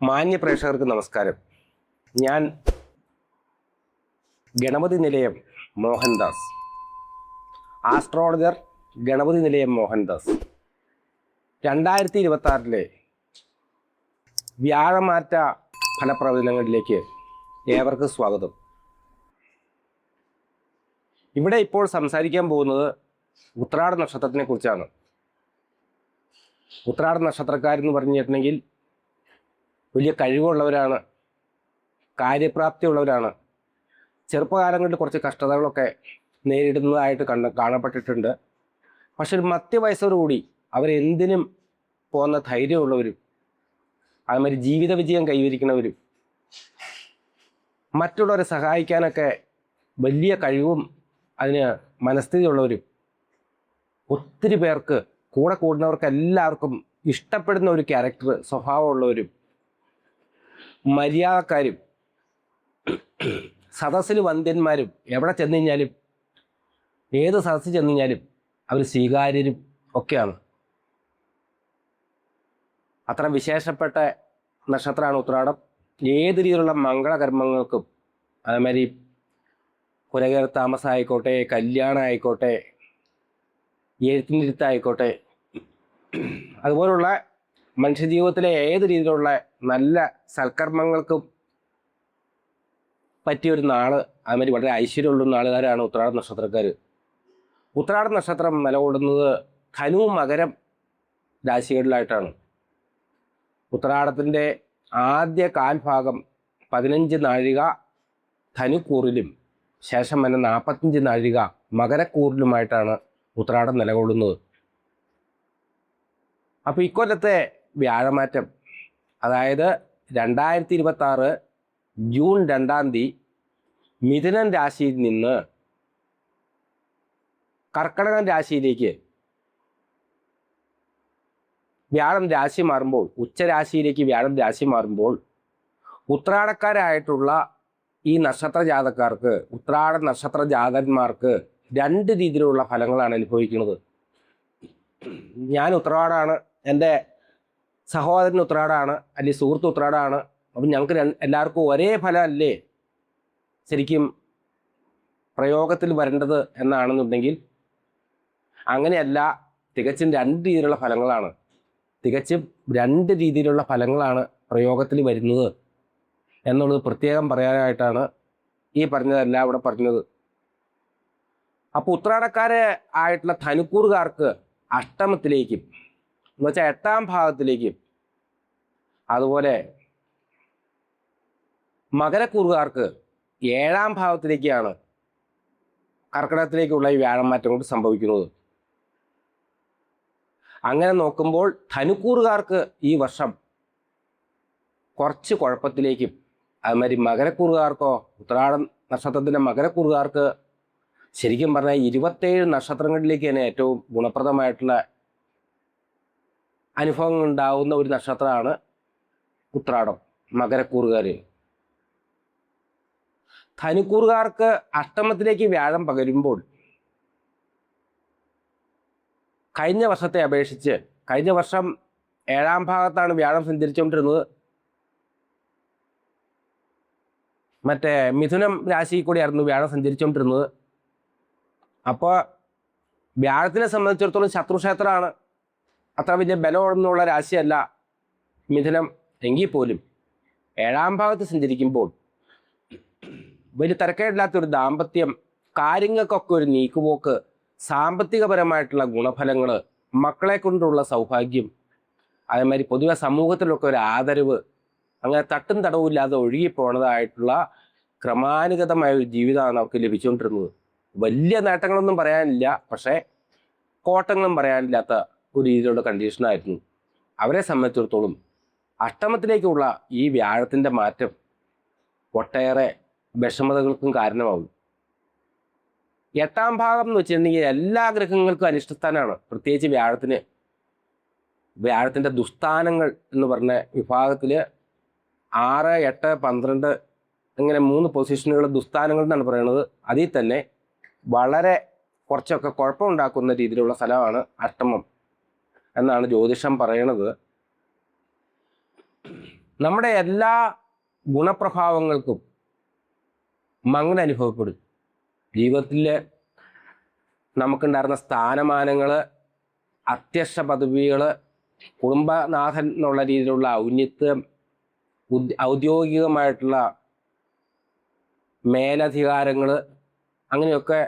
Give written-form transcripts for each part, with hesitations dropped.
മാന്യ പ്രേക്ഷകർക്ക് നമസ്കാരം. ഞാൻ ഗണപതി നിലയം മോഹൻദാസ്, ആസ്ട്രോളജർ ഗണപതി നിലയം മോഹൻദാസ്. 2026 വ്യാഴമാറ്റ ഫലപ്രവചനങ്ങളിലേക്ക് ഏവർക്കും സ്വാഗതം. ഇവിടെ ഇപ്പോൾ സംസാരിക്കാൻ പോകുന്നത് ഉത്രാട നക്ഷത്രത്തിനെ കുറിച്ചാണ്. ഉത്രാട നക്ഷത്രക്കാരെന്ന് പറഞ്ഞിട്ടുണ്ടെങ്കിൽ വലിയ കഴിവുള്ളവരാണ്, കാര്യപ്രാപ്തിയുള്ളവരാണ്. ചെറുപ്പകാലങ്ങളിൽ കുറച്ച് കഷ്ടതകളൊക്കെ നേരിടുന്നതായിട്ട് കാണപ്പെട്ടിട്ടുണ്ട്. പക്ഷെ ഒരു മധ്യവയസ്സോടുകൂടി അവരെന്തിനും പോകുന്ന ധൈര്യമുള്ളവരും, അതുമാതിരി ജീവിത വിജയം കൈവരിക്കുന്നവരും, മറ്റുള്ളവരെ സഹായിക്കാനൊക്കെ വലിയ കഴിവും അതിന് മനസ്ഥിതിയുള്ളവരും, ഒത്തിരി പേർക്ക് കൂടെ കൂടുന്നവർക്ക് എല്ലാവർക്കും ഇഷ്ടപ്പെടുന്ന ഒരു ക്യാരക്ടർ സ്വഭാവമുള്ളവരും, മര്യാദക്കാരും, സദസ്സിൽ വന്ദ്യന്മാരും, എവിടെ ചെന്ന് കഴിഞ്ഞാലും ഏത് സദസ്സിൽ ചെന്ന് കഴിഞ്ഞാലും അവർ സ്വീകാര്യരും ഒക്കെയാണ്. അത്ര വിശേഷപ്പെട്ട നക്ഷത്രമാണ് ഉത്രാടം. ഏത് രീതിയിലുള്ള മംഗളകർമ്മങ്ങൾക്കും, അതേമാതിരി പുരകേറ താമസം ആയിക്കോട്ടെ, കല്യാണം ആയിക്കോട്ടെ, എഴുത്തിനിരുത്തായിക്കോട്ടെ, അതുപോലുള്ള മനുഷ്യജീവിതത്തിലെ ഏത് രീതിയിലുള്ള നല്ല സൽക്കർമ്മങ്ങൾക്കും പറ്റിയൊരു നാള്, അതുമാതിരി വളരെ ഐശ്വര്യമുള്ള നാളുകാരാണ് ഉത്രാട നക്ഷത്രക്കാർ. ഉത്രാട നക്ഷത്രം നിലകൊള്ളുന്നത് ധനു മകരം രാശികളിലായിട്ടാണ്. ഉത്രാടത്തിൻ്റെ ആദ്യ കാൽഭാഗം 15 നാഴിക ധനുക്കൂറിലും ശേഷം തന്നെ 45 നാഴിക മകരക്കൂറിലുമായിട്ടാണ് ഉത്രാടം നിലകൊള്ളുന്നത്. അപ്പോൾ ഇക്കൊല്ലത്തെ വ്യാഴമാറ്റം, അതായത് 2026 ജൂൺ 2 മിഥുനൻ രാശിയിൽ നിന്ന് കർക്കടകം രാശിയിലേക്ക് വ്യാഴം രാശി മാറുമ്പോൾ, ഉച്ചരാശിയിലേക്ക് വ്യാഴം രാശി മാറുമ്പോൾ, ഉത്രാടക്കാരായിട്ടുള്ള ഈ നക്ഷത്ര ജാതക്കാർക്ക്, ഉത്രാട നക്ഷത്ര ജാതന്മാർക്ക് 2 രീതിയിലുള്ള ഫലങ്ങളാണ് അനുഭവിക്കുന്നത്. ഞാൻ ഉത്രാടാണ്, എൻ്റെ സഹോദരൻ ഉത്രാടാണ്, അല്ലെങ്കിൽ സുഹൃത്ത് ഉത്രാടാണ്. അപ്പം ഞങ്ങൾക്ക് എല്ലാവർക്കും ഒരേ ഫലമല്ലേ ശരിക്കും പ്രയോഗത്തിൽ വരേണ്ടത് എന്നാണെന്നുണ്ടെങ്കിൽ അങ്ങനെയല്ല. തികച്ചും 2 രീതിയിലുള്ള ഫലങ്ങളാണ്, തികച്ചും 2 രീതിയിലുള്ള ഫലങ്ങളാണ് പ്രയോഗത്തിൽ വരുന്നത് എന്നുള്ളത് പ്രത്യേകം പറയാനായിട്ടാണ് ഈ പറഞ്ഞതെല്ലാം ഇവിടെ പറഞ്ഞത്. അപ്പോൾ ഉത്രാടക്കാരെ ആയിട്ടുള്ള ധനുക്കൂറുകാർക്ക് അഷ്ടമത്തിലേക്കും, എന്ന് വെച്ചാൽ 8ാം ഭാവത്തിലേക്കും, അതുപോലെ മകരക്കൂറുകാർക്ക് 7ാം ഭാവത്തിലേക്കാണ് കർക്കിടകത്തിലേക്കുള്ള ഈ വ്യാഴമാറ്റം കൊണ്ട് സംഭവിക്കുന്നത്. അങ്ങനെ നോക്കുമ്പോൾ ധനുക്കൂറുകാർക്ക് ഈ വർഷം കുറച്ച് കുഴപ്പത്തിലേക്കും, അതുമാതിരി മകരക്കൂറുകാർക്കോ, ഉത്രാട നക്ഷത്രത്തിൻ്റെ മകരക്കൂറുകാർക്ക് ശരിക്കും പറഞ്ഞാൽ 27 നക്ഷത്രങ്ങളിലേക്ക് തന്നെ ഏറ്റവും ഗുണപ്രദമായിട്ടുള്ള അനുഭവങ്ങൾ ഉണ്ടാവുന്ന ഒരു നക്ഷത്രമാണ് ഉത്രാടം. മകരക്കൂറുകാർ, ധനുക്കൂറുകാർക്ക് അഷ്ടമത്തിലേക്ക് വ്യാഴം പകരുമ്പോൾ കഴിഞ്ഞ വർഷത്തെ അപേക്ഷിച്ച്, കഴിഞ്ഞ വർഷം 7ാം ഭാഗത്താണ് വ്യാഴം സഞ്ചരിച്ചുകൊണ്ടിരുന്നത്. മറ്റേ മിഥുനം രാശിയിൽ കൂടിയായിരുന്നു വ്യാഴം സഞ്ചരിച്ചുകൊണ്ടിരുന്നത്. അപ്പോൾ വ്യാഴത്തിനെ സംബന്ധിച്ചിടത്തോളം ശത്രുക്ഷേത്രമാണ്, അത്ര വലിയ ബലമൊന്നുള്ള രാശിയല്ല മിഥുനം. എങ്കിൽ പോലും 7ാം ഭാഗത്ത് സഞ്ചരിക്കുമ്പോൾ വലിയ തിരക്കേടില്ലാത്തൊരു ദാമ്പത്യം, കാര്യങ്ങൾക്കൊക്കെ ഒരു നീക്കുപോക്ക്, സാമ്പത്തികപരമായിട്ടുള്ള ഗുണഫലങ്ങൾ, മക്കളെ കൊണ്ടുള്ള സൗഭാഗ്യം, അതേമാതിരി പൊതുവെ സമൂഹത്തിലൊക്കെ ഒരു ആദരവ്, അങ്ങനെ തട്ടും തടവുമില്ലാതെ ഒഴുകിപ്പോണതായിട്ടുള്ള ക്രമാനുഗതമായ ഒരു ജീവിതമാണ് അവർക്ക് ലഭിച്ചുകൊണ്ടിരുന്നത്. വലിയ നേട്ടങ്ങളൊന്നും പറയാനില്ല, പക്ഷേ കോട്ടങ്ങളും പറയാനില്ലാത്ത ഒരു രീതിയിലുള്ള കണ്ടീഷനായിരുന്നു. അവരെ സംബന്ധിച്ചിടത്തോളം അഷ്ടമത്തിലേക്കുള്ള ഈ വ്യാഴത്തിൻ്റെ മാറ്റം ഒട്ടേറെ വിഷമതകൾക്കും കാരണമാവും. 8ാം ഭാഗം എന്ന് വെച്ചിട്ടുണ്ടെങ്കിൽ എല്ലാ ഗ്രഹങ്ങൾക്കും അനിഷ്ടസ്ഥാനമാണ്. പ്രത്യേകിച്ച് വ്യാഴത്തിന്, വ്യാഴത്തിൻ്റെ ദുസ്ഥാനങ്ങൾ എന്ന് പറഞ്ഞ വിഭാഗത്തിൽ 6, 8, 12 ഇങ്ങനെ 3 പൊസിഷനുകൾ ദുസ്ഥാനങ്ങൾ എന്നാണ് പറയുന്നത്. അതിൽ തന്നെ വളരെ കുറച്ചൊക്കെ കുഴപ്പമുണ്ടാക്കുന്ന രീതിയിലുള്ള സ്ഥലമാണ് അഷ്ടമം എന്നാണ് ജ്യോതിഷം പറയണത്. നമ്മുടെ എല്ലാ ഗുണപ്രഭാവങ്ങൾക്കും മങ്ങൽ അനുഭവപ്പെടും. ജീവിതത്തിൽ നമുക്കുണ്ടായിരുന്ന സ്ഥാനമാനങ്ങൾ, അധ്യക്ഷ പദവികൾ, കുടുംബനാഥൻ എന്നുള്ള രീതിയിലുള്ള ഔന്നിത്യം, ഔദ്യോഗികമായിട്ടുള്ള മേലധികാരങ്ങൾ, അങ്ങനെയൊക്കെ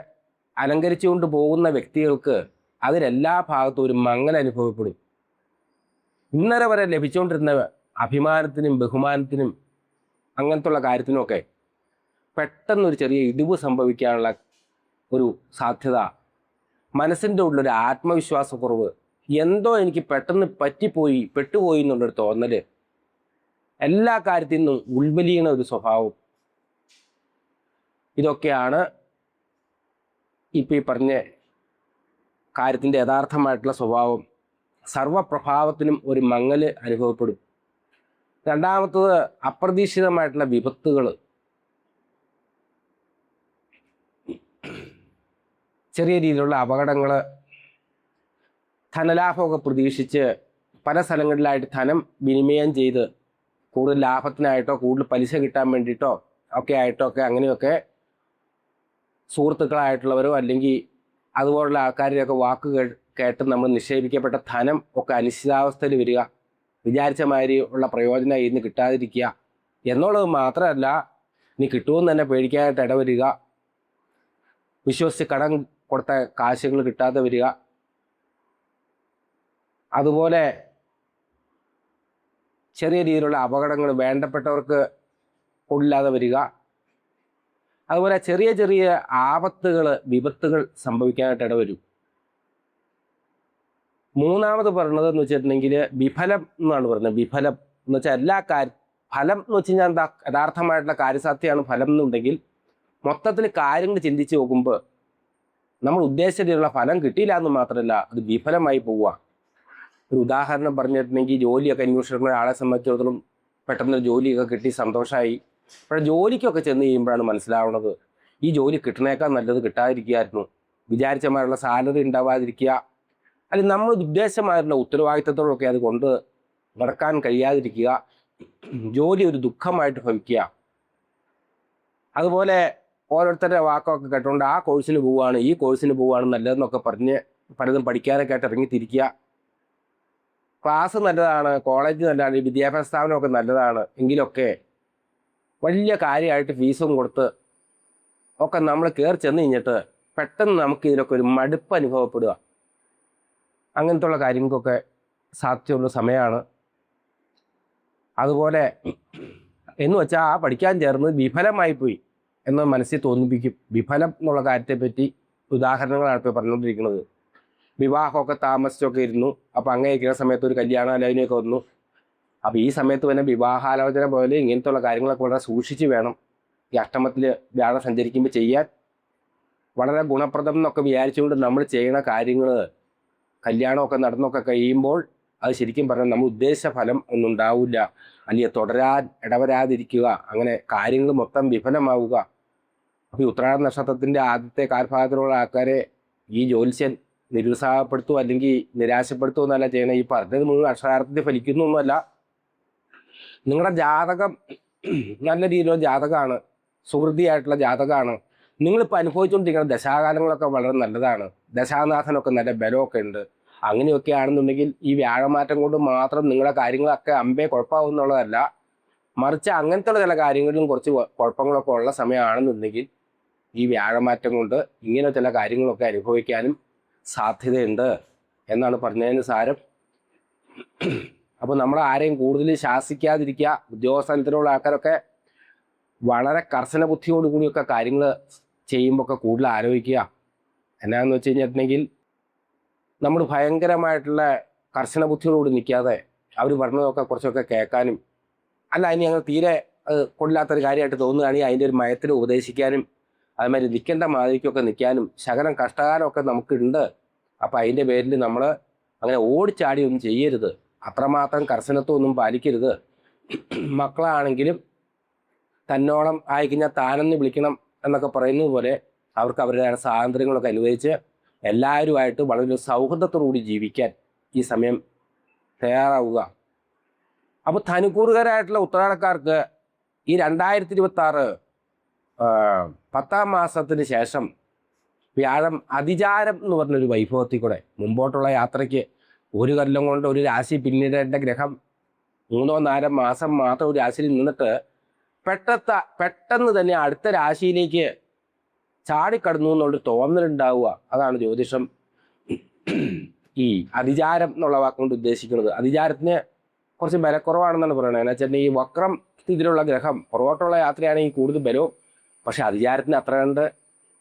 അലങ്കരിച്ചുകൊണ്ട് പോകുന്ന വ്യക്തികൾക്ക് അതിലെല്ലാ ഭാഗത്തും ഒരു മങ്ങൽ അനുഭവപ്പെടും. ഇന്നലെ വരെ ലഭിച്ചുകൊണ്ടിരുന്ന അഭിമാനത്തിനും ബഹുമാനത്തിനും അങ്ങനത്തുള്ള കാര്യത്തിനുമൊക്കെ പെട്ടെന്നൊരു ചെറിയ ഇടിവ് സംഭവിക്കാനുള്ള ഒരു സാധ്യത, മനസ്സിൻ്റെ ഉള്ളൊരു ആത്മവിശ്വാസക്കുറവ്, എന്തോ എനിക്ക് പെട്ടെന്ന് പെട്ടുപോയി എന്നുള്ളൊരു തോന്നൽ, എല്ലാ കാര്യത്തിൽ നിന്നും ഉൾവലിയണ ഒരു സ്വഭാവം, ഇതൊക്കെയാണ് ഇപ്പം ഈ പറഞ്ഞ കാര്യത്തിൻ്റെ യഥാർത്ഥമായിട്ടുള്ള സ്വഭാവം. സർവപ്രഭാവത്തിനും ഒരു മങ്ങൽ അനുഭവപ്പെടും. രണ്ടാമത്തത് അപ്രതീക്ഷിതമായിട്ടുള്ള വിപത്തുകൾ. ചെറിയ രീതിയിലുള്ള അപകടങ്ങൾ, ധനലാഭമൊക്കെ പ്രതീക്ഷിച്ച് പല സ്ഥലങ്ങളിലായിട്ട് ധനം വിനിമയം ചെയ്ത് കൂടുതൽ ലാഭത്തിനായിട്ടോ കൂടുതൽ പലിശ കിട്ടാൻ വേണ്ടിയിട്ടോ ഒക്കെ അങ്ങനെയൊക്കെ സുഹൃത്തുക്കളായിട്ടുള്ളവരോ അല്ലെങ്കിൽ അതുപോലുള്ള ആൾക്കാരുടെയൊക്കെ വാക്ക് കേട്ട് നമ്മൾ നിക്ഷേപിക്കപ്പെട്ട ധനം ഒക്കെ അനിശ്ചിതാവസ്ഥയിൽ വരിക, വിചാരിച്ച മാതിരി ഉള്ള പ്രയോജനം ഇന്ന് കിട്ടാതിരിക്കുക എന്നുള്ളത് മാത്രമല്ല, ഇനി കിട്ടുമെന്ന് തന്നെ പേടിക്കാനായിട്ട് ഇടവരിക, വിശ്വസിച്ച് കടം കൊടുത്ത കാശുകൾ കിട്ടാതെ വരിക, അതുപോലെ ചെറിയ രീതിയിലുള്ള അപകടങ്ങൾ വേണ്ടപ്പെട്ടവർക്ക് കൊള്ളില്ലാതെ വരിക, അതുപോലെ ചെറിയ ചെറിയ ആപത്തുകൾ, വിപത്തുകൾ സംഭവിക്കാനായിട്ട് ഇടവരും. മൂന്നാമത് പറയുന്നതെന്ന് വെച്ചിട്ടുണ്ടെങ്കിൽ വിഫലം എന്നാണ് പറയുന്നത്. വിഫലം എന്ന് വെച്ചാൽ എല്ലാ ഫലം എന്ന് വെച്ച് കഴിഞ്ഞാൽ എന്താ, യഥാർത്ഥമായിട്ടുള്ള കാര്യസാധ്യമാണ് ഫലം എന്നുണ്ടെങ്കിൽ മൊത്തത്തിൽ കാര്യങ്ങൾ ചിന്തിച്ച് നോക്കുമ്പോൾ നമ്മൾ ഉദ്ദേശിച്ച രീതിയിലുള്ള ഫലം കിട്ടിയില്ല എന്ന് മാത്രമല്ല, അത് വിഫലമായി പോവുക. ഒരു ഉദാഹരണം പറഞ്ഞിട്ടുണ്ടെങ്കിൽ ജോലിയൊക്കെ അന്വേഷിക്കുന്ന ആളെ സംബന്ധിച്ചിടത്തോളം പെട്ടെന്നൊരു ജോലിയൊക്കെ കിട്ടി സന്തോഷമായി. പക്ഷേ ജോലിക്കൊക്കെ ചെന്ന് കഴിയുമ്പോഴാണ് മനസ്സിലാവുന്നത് ഈ ജോലി കിട്ടണേക്കാൾ നല്ലത് കിട്ടാതിരിക്കുകയായിരുന്നു, വിചാരിച്ചമാരുള്ള സാലറി ഉണ്ടാവാതിരിക്കുക, അല്ലെങ്കിൽ നമ്മൾ ഉദ്ദേശമായിട്ടുള്ള ഉത്തരവാദിത്തത്തോടൊക്കെ അത് കൊണ്ട് നടക്കാൻ കഴിയാതിരിക്കുക, ജോലി ഒരു ദുഃഖമായിട്ട് ഭവിക്കുക. അതുപോലെ ഓരോരുത്തരുടെ വാക്കൊക്കെ കേട്ടുകൊണ്ട് ആ കോഴ്സിന് പോവുകയാണ്, ഈ കോഴ്സിന് പോവുകയാണ് നല്ലതെന്നൊക്കെ പറഞ്ഞ് പലതും പഠിക്കാനൊക്കെ ആയിട്ട് ഇറങ്ങിത്തിരിക്കുക. ക്ലാസ് നല്ലതാണ്, കോളേജ് നല്ലതാണ്, വിദ്യാഭ്യാസ സ്ഥാപനമൊക്കെ നല്ലതാണ് എങ്കിലൊക്കെ വലിയ കാര്യമായിട്ട് ഫീസും കൊടുത്ത് ഒക്കെ നമ്മൾ കയറി ചെന്ന് കഴിഞ്ഞിട്ട് പെട്ടെന്ന് നമുക്ക് ഇതിലൊക്കെ ഒരു മടുപ്പ് അനുഭവപ്പെടുക. അങ്ങനത്തുള്ള കാര്യങ്ങൾക്കൊക്കെ സാധ്യതയുള്ള സമയമാണ്. അതുപോലെ എന്ന് വെച്ചാൽ ആ പഠിക്കാൻ ചേർന്ന് വിഫലമായി പോയി എന്ന് മനസ്സിൽ തോന്നിപ്പിക്കും. വിഫലം എന്നുള്ള കാര്യത്തെപ്പറ്റി ഉദാഹരണങ്ങളാണ് ഇപ്പോൾ പറഞ്ഞുകൊണ്ടിരിക്കുന്നത്. വിവാഹമൊക്കെ താമസിച്ചൊക്കെ ഇരുന്നു, അപ്പോൾ അങ്ങനെ ഇരിക്കുന്ന സമയത്ത് ഒരു കല്യാണാലോചനയൊക്കെ വന്നു. അപ്പോൾ ഈ സമയത്ത് തന്നെ വിവാഹാലോചന പോലെ ഇങ്ങനത്തുള്ള കാര്യങ്ങളൊക്കെ വളരെ സൂക്ഷിച്ച് വേണം ഈ അഷ്ടമത്തിൽ വ്യാഴം സഞ്ചരിക്കുമ്പോൾ ചെയ്യാൻ. വളരെ ഗുണപ്രദം എന്നൊക്കെ വിചാരിച്ചുകൊണ്ട് നമ്മൾ ചെയ്യുന്ന കാര്യങ്ങൾ കല്യാണമൊക്കെ നടന്നൊക്കെ കഴിയുമ്പോൾ അത് ശരിക്കും പറഞ്ഞാൽ നമ്മൾ ഉദ്ദേശിച്ച ഫലം ഒന്നും ഉണ്ടാവില്ല, അല്ലെങ്കിൽ ഇടവരാതിരിക്കുക, അങ്ങനെ കാര്യങ്ങൾ മൊത്തം വിഫലമാവുക. അപ്പോൾ ഈ ഉത്രാട നക്ഷത്രത്തിൻ്റെ ആദ്യത്തെ കാൽഭാഗത്തിലുള്ള ആൾക്കാരെ ഈ ജ്യോത്സ്യൻ നിരുത്സാഹപ്പെടുത്തുമോ അല്ലെങ്കിൽ നിരാശപ്പെടുത്തുമോ എന്നല്ല ചെയ്യണം. ഈ പറഞ്ഞത് മുഴുവൻ അക്ഷരാർത്ഥത്തിൽ ഫലിക്കുന്നൊന്നുമല്ല. നിങ്ങളുടെ ജാതകം നല്ല രീതിയിലുള്ള ജാതകമാണ്, സുഹൃതിയായിട്ടുള്ള ജാതകമാണ്. നിങ്ങളിപ്പോൾ അനുഭവിച്ചുകൊണ്ടിരിക്കുന്ന ദശാകാലങ്ങളൊക്കെ വളരെ നല്ലതാണ്, ദശാനാഥനൊക്കെ നല്ല ബലമൊക്കെ ഉണ്ട്. അങ്ങനെയൊക്കെ ആണെന്നുണ്ടെങ്കിൽ ഈ വ്യാഴമാറ്റം കൊണ്ട് മാത്രം നിങ്ങളുടെ കാര്യങ്ങളൊക്കെ അമ്പേ കുഴപ്പമാവുന്നുള്ളതല്ല, മറിച്ച് അങ്ങനത്തെ ചില കാര്യങ്ങളിലും കുറച്ച് കുഴപ്പങ്ങളൊക്കെ ഉള്ള സമയമാണെന്നുണ്ടെങ്കിൽ ഈ വ്യാഴമാറ്റം കൊണ്ട് ഇങ്ങനെ ചില കാര്യങ്ങളൊക്കെ അനുഭവിക്കാനും സാധ്യതയുണ്ട് എന്നാണ് പറഞ്ഞതിന് സാരം. അപ്പോൾ നമ്മൾ ആരെയും കൂടുതൽ ശാസിക്കാതിരിക്കുക. ഉദ്യോഗസ്ഥലത്തിലുള്ള ആൾക്കാരൊക്കെ വളരെ കർശന ബുദ്ധിയോടുകൂടിയൊക്കെ കാര്യങ്ങൾ ചെയ്യുമ്പോൾ ഒക്കെ കൂടുതൽ ആലോചിക്കുക. എന്നാന്ന് വെച്ച് കഴിഞ്ഞിട്ടുണ്ടെങ്കിൽ നമ്മൾ ഭയങ്കരമായിട്ടുള്ള കർശന ബുദ്ധിയോടുകൂടി നിൽക്കാതെ അവർ പറഞ്ഞതൊക്കെ കുറച്ചൊക്കെ കേൾക്കാനും, അല്ല ഇനി ഞങ്ങൾ തീരെ കൊള്ളില്ലാത്തൊരു കാര്യമായിട്ട് തോന്നുകയാണെങ്കിൽ അതിൻ്റെ ഒരു മയത്തിൽ ഉപദേശിക്കാനും, അതുമാതിരി നിൽക്കേണ്ട മാതിരിക്കൊക്കെ നിൽക്കാനും ശകലം കഷ്ടകാലമൊക്കെ നമുക്കുണ്ട്. അപ്പം അതിൻ്റെ പേരിൽ നമ്മൾ അങ്ങനെ ഓടിച്ചാടിയൊന്നും ചെയ്യരുത്, അത്രമാത്രം കർശനത്വമൊന്നും പാലിക്കരുത്. മക്കളാണെങ്കിലും തന്നോളം ആയിക്കഴിഞ്ഞാൽ താനെന്ന് വിളിക്കണം എന്നൊക്കെ പറയുന്നത് പോലെ അവർക്ക് അവരുടേതായ സ്വാതന്ത്ര്യങ്ങളൊക്കെ അനുവദിച്ച് എല്ലാവരുമായിട്ട് വളരെ സൗഹൃദത്തോടുകൂടി ജീവിക്കാൻ ഈ സമയം തയ്യാറാവുക. അപ്പോൾ ധനുക്കൂറുകാരായിട്ടുള്ള ഉത്രാടക്കാർക്ക് ഈ 2026 10-ാം മാസത്തിന് ശേഷം വ്യാഴം അതിചാരം എന്ന് പറഞ്ഞൊരു വൈഭവത്തിൽ കൂടെ മുമ്പോട്ടുള്ള യാത്രയ്ക്ക് ഒരു കൊല്ലം കൊണ്ട് ഒരു രാശി പിന്നിടേണ്ട ഗ്രഹം 3-4 മാസം മാത്രം ഒരു രാശിയിൽ നിന്നിട്ട് പെട്ടെന്ന് തന്നെ അടുത്ത രാശിയിലേക്ക് ചാടിക്കടന്നു എന്നുള്ളൊരു തോന്നലുണ്ടാവുക. അതാണ് ജ്യോതിഷം ഈ അതിചാരം എന്നുള്ള വാക്കുകൊണ്ട് ഉദ്ദേശിക്കുന്നത്. അതിചാരത്തിന് കുറച്ച് ബലക്കുറവാണെന്നാണ് പറയുന്നത്. എന്ന് വെച്ചാൽ ഈ വക്രം സ്ഥിതിയിലുള്ള ഗ്രഹം പുറകോട്ടുള്ള യാത്രയാണെങ്കിൽ കൂടുതൽ ബലവും, പക്ഷെ അതിചാരത്തിന് അത്ര കണ്ട്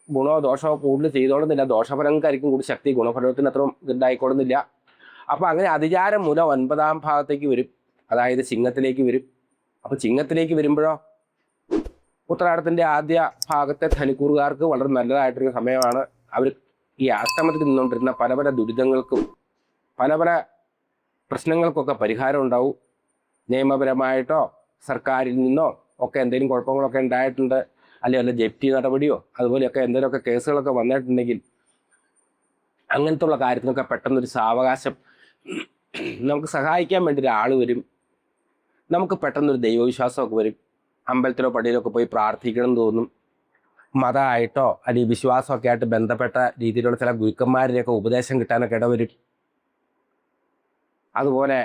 ഗുണമോ ദോഷമോ കൂടുതൽ ചെയ്തോളുന്നില്ല. ദോഷഫലങ്ങൾക്കായിരിക്കും കൂടുതൽ ശക്തി, ഗുണഫലത്തിന് അത്ര ഇതുണ്ടായിക്കൊള്ളുന്നില്ല. അപ്പോൾ അങ്ങനെ അതിചാരം മൂലം 9-ാം ഭാവത്തേക്ക് വരും, അതായത് ചിങ്ങത്തിലേക്ക് വരും. അപ്പോൾ ചിങ്ങത്തിലേക്ക് വരുമ്പോഴോ ഉത്രാടത്തിൻ്റെ ആദ്യ ഭാഗത്തെ ധനുക്കൂറുകാർക്ക് വളരെ നല്ലതായിട്ടൊരു സമയമാണ്. അവർ ഈ അഷ്ടമത്തിൽ നിന്നുകൊണ്ടിരുന്ന പല പല ദുരിതങ്ങൾക്കും പല പല പ്രശ്നങ്ങൾക്കൊക്കെ പരിഹാരം ഉണ്ടാവും. നിയമപരമായിട്ടോ സർക്കാരിൽ നിന്നോ ഒക്കെ എന്തെങ്കിലും കുഴപ്പങ്ങളൊക്കെ ഉണ്ടായിട്ടുണ്ട്, അല്ലെങ്കിൽ വല്ല ജപ്തി നടപടിയോ അതുപോലെയൊക്കെ എന്തെങ്കിലുമൊക്കെ കേസുകളൊക്കെ വന്നിട്ടുണ്ടെങ്കിൽ അങ്ങനത്തെ ഉള്ള കാര്യത്തിനൊക്കെ പെട്ടെന്നൊരു സാവകാശം നമുക്ക് സഹായിക്കാൻ വേണ്ടി ഒരാൾ വരും. നമുക്ക് പെട്ടെന്നൊരു ദൈവവിശ്വാസമൊക്കെ വരും. അമ്പലത്തിലോ പള്ളിയിലൊക്കെ പോയി പ്രാർത്ഥിക്കണം എന്ന് തോന്നും. മതമായിട്ടോ അല്ലെങ്കിൽ വിശ്വാസമൊക്കെ ആയിട്ട് ബന്ധപ്പെട്ട രീതിയിലുള്ള ചില ഗുരുക്കന്മാരുടെയൊക്കെ ഉപദേശം കിട്ടാനൊക്കെ ഇടവരും. അതുപോലെ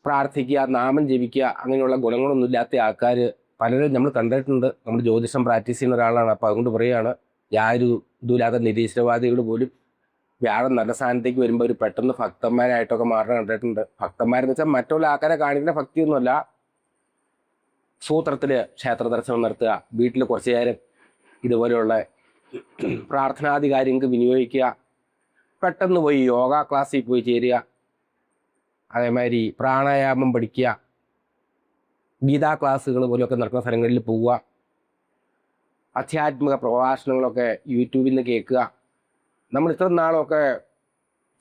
പ്രാർത്ഥിക്കുക, നാമം ജപിക്കുക, അങ്ങനെയുള്ള ഗുണങ്ങളൊന്നും ഇല്ലാത്ത ആൾക്കാർ പലരും നമ്മൾ കണ്ടിട്ടുണ്ട്. നമ്മൾ ജ്യോതിഷം പ്രാക്ടീസ് ചെയ്യുന്ന ഒരാളാണ്. അപ്പോൾ അതുകൊണ്ട് പറയുകയാണ്, യാതൊരു ഇതുമില്ലാത്ത നിരീശ്വരവാദികൾ പോലും വ്യാഴം നല്ല സ്ഥാനത്തേക്ക് വരുമ്പോൾ ഒരു പെട്ടെന്ന് ഭക്തന്മാരായിട്ടൊക്കെ മാറാൻ കണ്ടിട്ടുണ്ട്. ഭക്തന്മാരെന്ന് വെച്ചാൽ മറ്റുള്ള ആൾക്കാരെ കാണിക്കുന്ന ഭക്തിയൊന്നുമല്ല. സൂത്രത്തിൽ ക്ഷേത്ര ദർശനം നടത്തുക, വീട്ടിൽ കുറച്ച് നേരം ഇതുപോലെയുള്ള പ്രാർത്ഥനാദി കാര്യങ്ങൾക്ക് വിനിയോഗിക്കുക, പെട്ടെന്ന് പോയി യോഗ ക്ലാസ്സിൽ പോയി ചേരുക, അതേമാതിരി പ്രാണായാമം പഠിക്കുക, ഗീതാ ക്ലാസ്സുകൾ പോലെയൊക്കെ നടക്കുന്ന സ്ഥലങ്ങളിൽ പോവുക, ആധ്യാത്മിക പ്രഭാഷണങ്ങളൊക്കെ യൂട്യൂബിൽ നിന്ന് കേൾക്കുക. നമ്മൾ ഇത്ര നാളൊക്കെ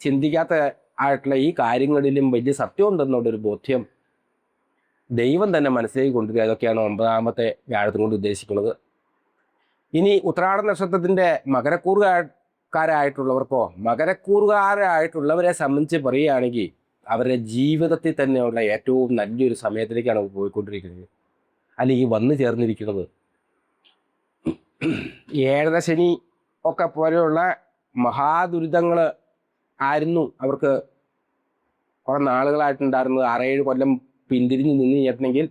ചിന്തിക്കാത്ത ആയിട്ടുള്ള ഈ കാര്യങ്ങളിലും വലിയ സത്യം ഉണ്ടെന്നുള്ളൊരു ബോധ്യം ദൈവം തന്നെ മനസ്സിലേക്ക് കൊണ്ടുവരിക. അതൊക്കെയാണ് 9-ാമത്തെ വ്യാഴത്തിനെ കൊണ്ട് ഉദ്ദേശിക്കുന്നത്. ഇനി ഉത്രാട നക്ഷത്രത്തിൻ്റെ മകരക്കൂറുകാരായിട്ടുള്ളവരെ സംബന്ധിച്ച് പറയുകയാണെങ്കിൽ അവരുടെ ജീവിതത്തിൽ തന്നെയുള്ള ഏറ്റവും നല്ലൊരു സമയത്തിലേക്കാണ് പോയിക്കൊണ്ടിരിക്കുന്നത്, അല്ലെങ്കിൽ വന്നു ചേർന്നിരിക്കുന്നത്. 7ര ശനി ഒക്കെ പോലെയുള്ള മഹാദുരിതങ്ങൾ ആയിരുന്നു അവർക്ക് കുറെ നാളുകളായിട്ടുണ്ടായിരുന്നത്. 6-7 കൊല്ലം പിന്തിരിഞ്ഞ് നിന്ന് കഴിഞ്ഞിട്ടുണ്ടെങ്കിൽ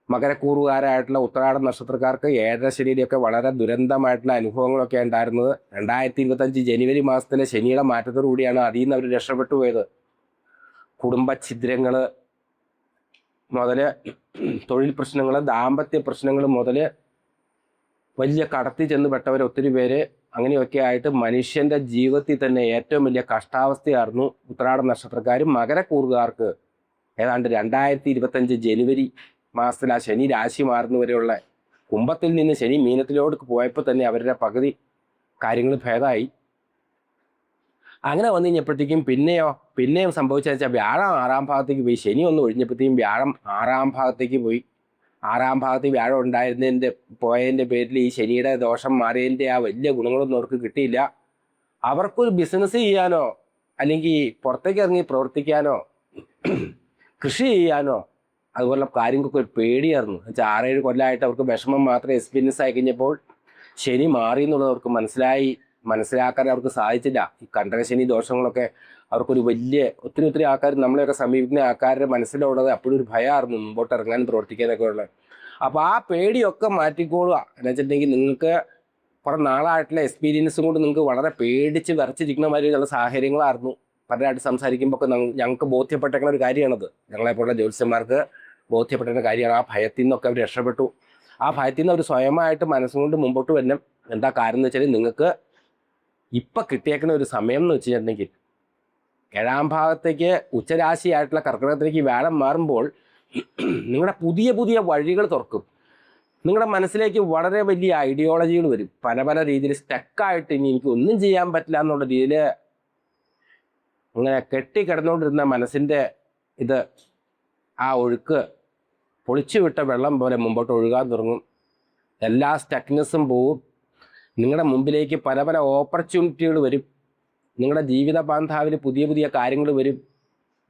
മകരക്കൂറുകാരായിട്ടുള്ള ഉത്രാട നക്ഷത്രക്കാർക്ക് 7ര ശനിയുടെയൊക്കെ വളരെ ദുരന്തമായിട്ടുള്ള അനുഭവങ്ങളൊക്കെ ഉണ്ടായിരുന്നത്. 2025 ജനുവരി മാസത്തിലെ ശനിയുടെ മാറ്റത്തോടു കൂടിയാണ് അതിൽ നിന്ന് അവർ രക്ഷപ്പെട്ടു പോയത്. കുടുംബ ഛിദ്രങ്ങൾ മുതൽ തൊഴിൽ പ്രശ്നങ്ങൾ, ദാമ്പത്യ പ്രശ്നങ്ങൾ മുതൽ വലിയ കടത്തി ചെന്ന് പെട്ടവർ ഒത്തിരി പേര് അങ്ങനെയൊക്കെ ആയിട്ട് മനുഷ്യൻ്റെ ജീവിതത്തിൽ തന്നെ ഏറ്റവും വലിയ കഷ്ടാവസ്ഥയായിരുന്നു ഉത്രാട നക്ഷത്രക്കാരും മകരക്കൂറുകാർക്ക്. ഏതാണ്ട് 2025 ജനുവരി മാസത്തിൽ ആ ശനി രാശി മാറുന്നവരെയുള്ള കുംഭത്തിൽ നിന്ന് ശനി മീനത്തിലോട്ട് പോയപ്പോൾ തന്നെ അവരുടെ പകുതി കാര്യങ്ങൾ ഭേദമായി. അങ്ങനെ വന്നു കഴിഞ്ഞപ്പോഴത്തേക്കും പിന്നെയും സംഭവിച്ചതെന്ന് വെച്ചാൽ വ്യാഴം 6-ാം ഭാഗത്തേക്ക് പോയി. ശനി ഒന്ന് ഒഴിഞ്ഞപ്പോഴത്തേക്കും വ്യാഴം 6-ാം ഭാഗത്തേക്ക് പോയി. 6-ാം ഭാഗത്ത് വ്യാഴം പോയതിൻ്റെ പേരിൽ ഈ ശനിയുടെ ദോഷം മാറിയതിൻ്റെ ആ വലിയ ഗുണങ്ങളൊന്നും അവർക്ക് കിട്ടിയില്ല. അവർക്കൊരു ബിസിനസ് ചെയ്യാനോ അല്ലെങ്കിൽ പുറത്തേക്ക് ഇറങ്ങി പ്രവർത്തിക്കാനോ കൃഷി ചെയ്യാനോ അതുപോലുള്ള കാര്യങ്ങൾക്ക് ഒരു പേടിയായിരുന്നു. വെച്ചാൽ 6-7 കൊല്ലമായിട്ട് അവർക്ക് വിഷമം മാത്രമേ എക്സ്പീരിയൻസ് ആയി കഴിഞ്ഞപ്പോൾ ശനി മാറി എന്നുള്ളത് അവർക്ക് മനസ്സിലാക്കാൻ അവർക്ക് സാധിച്ചില്ല. ഈ കണ്ടക ശനി ദോഷങ്ങളൊക്കെ അവർക്കൊരു വലിയ ഒത്തിരി ആൾക്കാർ നമ്മളെയൊക്കെ സമീപിക്കുന്ന ആൾക്കാരുടെ മനസ്സിലുള്ളത് അപ്പോഴും ഒരു ഭയമായിരുന്നു മുമ്പോട്ട് ഇറങ്ങാനും പ്രവർത്തിക്കാനൊക്കെ ഉള്ളത്. അപ്പോൾ ആ പേടിയൊക്കെ മാറ്റിക്കോളുക. എന്ന് വെച്ചിട്ടുണ്ടെങ്കിൽ നിങ്ങൾക്ക് കുറേ നാളായിട്ടുള്ള എക്സ്പീരിയൻസും കൊണ്ട് നിങ്ങൾക്ക് വളരെ പേടിച്ച് വിറച്ചിരിക്കുന്ന മാതിരിയുള്ള സാഹചര്യങ്ങളായിരുന്നു. പലരായിട്ട് സംസാരിക്കുമ്പോൾ ഒക്കെ ഞങ്ങൾക്ക് ബോധ്യപ്പെട്ടേക്കുന്ന ഒരു കാര്യമാണത്. ഞങ്ങളെപ്പോലുള്ള ജ്യോത്സ്യന്മാർക്ക് ബോധ്യപ്പെട്ട കാര്യമാണ്. ആ ഭയത്തിൽ നിന്നൊക്കെ അവർ രക്ഷപ്പെട്ടു. ആ ഭയത്തിൽ നിന്ന് അവർ സ്വയമായിട്ട് മനസ്സുകൊണ്ട് മുമ്പോട്ട് വരണം. എന്താ കാര്യം എന്ന് വെച്ചാൽ നിങ്ങൾക്ക് ഇപ്പം കിട്ടിയേക്കുന്ന ഒരു സമയം എന്ന് വെച്ച് കഴിഞ്ഞിട്ടുണ്ടെങ്കിൽ 7-ാം ഭാഗത്തേക്ക് ഉച്ചരാശിയായിട്ടുള്ള കർക്കിടകത്തിലേക്ക് വ്യാഴം മാറുമ്പോൾ നിങ്ങളുടെ പുതിയ വഴികൾ തുറക്കും. നിങ്ങളുടെ മനസ്സിലേക്ക് വളരെ വലിയ ഐഡിയോളജികൾ വരും. പല രീതിയിൽ സ്റ്റക്കായിട്ട് ഇനി എനിക്ക് ഒന്നും ചെയ്യാൻ പറ്റില്ല എന്നുള്ള രീതിയിൽ അങ്ങനെ കെട്ടിക്കിടന്നുകൊണ്ടിരുന്ന മനസ്സിൻ്റെ ആ ഒഴുക്ക് പൊളിച്ചുവിട്ട വെള്ളം പോലെ മുമ്പോട്ട് ഒഴുകാൻ തുടങ്ങും. എല്ലാ സ്റ്റക്നെസ്സും പോവും. നിങ്ങളുടെ മുമ്പിലേക്ക് പല ഓപ്പർച്യൂണിറ്റികൾ വരും. നിങ്ങളുടെ ജീവിത ബാന്ധാവിൽ പുതിയ കാര്യങ്ങൾ വരും.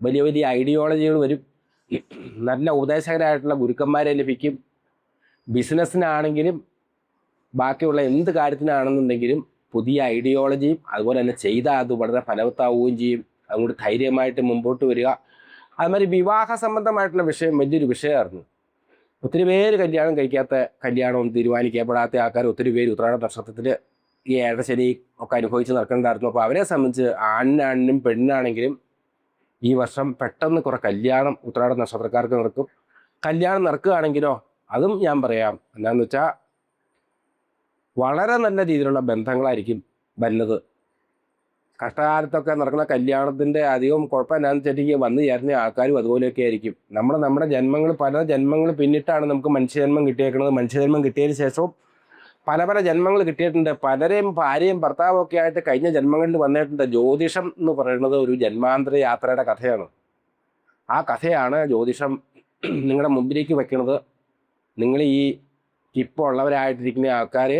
വലിയ വലിയ ഐഡിയോളജികൾ വരും, നല്ല ഉപദേശകരായിട്ടുള്ള ഗുരുക്കന്മാരെ ലഭിക്കും. ബിസിനസ്സിനാണെങ്കിലും ബാക്കിയുള്ള എന്ത് കാര്യത്തിനാണെന്നുണ്ടെങ്കിലും പുതിയ ഐഡിയോളജിയും അതുപോലെ തന്നെ ചെയ്താൽ അത് വളരെ ഫലവത്താവുകയും ചെയ്യും. അതുകൊണ്ട് ധൈര്യമായിട്ട് മുമ്പോട്ട് വരിക. അതുമാതിരി വിവാഹ സംബന്ധമായിട്ടുള്ള വിഷയം വലിയൊരു വിഷയമായിരുന്നു. ഒത്തിരി പേര് കല്യാണം കഴിക്കാത്ത, കല്യാണം തീരുമാനിക്കപ്പെടാത്ത ആൾക്കാർ ഒത്തിരി പേര് ഉത്രാട നക്ഷത്രത്തിൽ ഈ ഏഴശനി ഒക്കെ അനുഭവിച്ച് നടക്കേണ്ടായിരുന്നു. അപ്പോൾ അവരെ സംബന്ധിച്ച് ആണിനാണെങ്കിലും പെണ്ണാണെങ്കിലും ഈ വർഷം പെട്ടെന്ന് കുറേ കല്യാണം ഉത്രാട നക്ഷത്രക്കാർക്ക് നടക്കും. കല്യാണം നടക്കുകയാണെങ്കിലോ അതും ഞാൻ പറയാം, എന്താണെന്ന് വെച്ചാൽ വളരെ നല്ല രീതിയിലുള്ള ബന്ധങ്ങളായിരിക്കും വരുന്നത്. കഷ്ടകാലത്തൊക്കെ നടക്കുന്ന കല്യാണത്തിൻ്റെ അധികം കുഴപ്പം എന്താണെന്ന് വെച്ചിട്ടുണ്ടെങ്കിൽ വന്നു ചേരുന്ന ആൾക്കാരും അതുപോലെയൊക്കെ ആയിരിക്കും. നമ്മുടെ ജന്മങ്ങൾ, പല ജന്മങ്ങൾ പിന്നിട്ടാണ് നമുക്ക് മനുഷ്യജന്മം കിട്ടിയേക്കുന്നത്. മനുഷ്യജന്മം കിട്ടിയതിന് ശേഷവും പല ജന്മങ്ങൾ കിട്ടിയിട്ടുണ്ട്. പലരെയും ഭാര്യയും ഭർത്താവും ഒക്കെ ആയിട്ട് കഴിഞ്ഞ ജന്മങ്ങളിൽ വന്നിട്ടുണ്ട്. ജ്യോതിഷം എന്ന് പറയുന്നത് ഒരു ജന്മാന്തര യാത്രയുടെ കഥയാണ്. ആ കഥയാണ് ജ്യോതിഷം നിങ്ങളുടെ മുമ്പിലേക്ക് വെക്കുന്നത്. നിങ്ങൾ ഈ ഇപ്പോൾ ഉള്ളവരായിട്ടിരിക്കുന്ന ആൾക്കാർ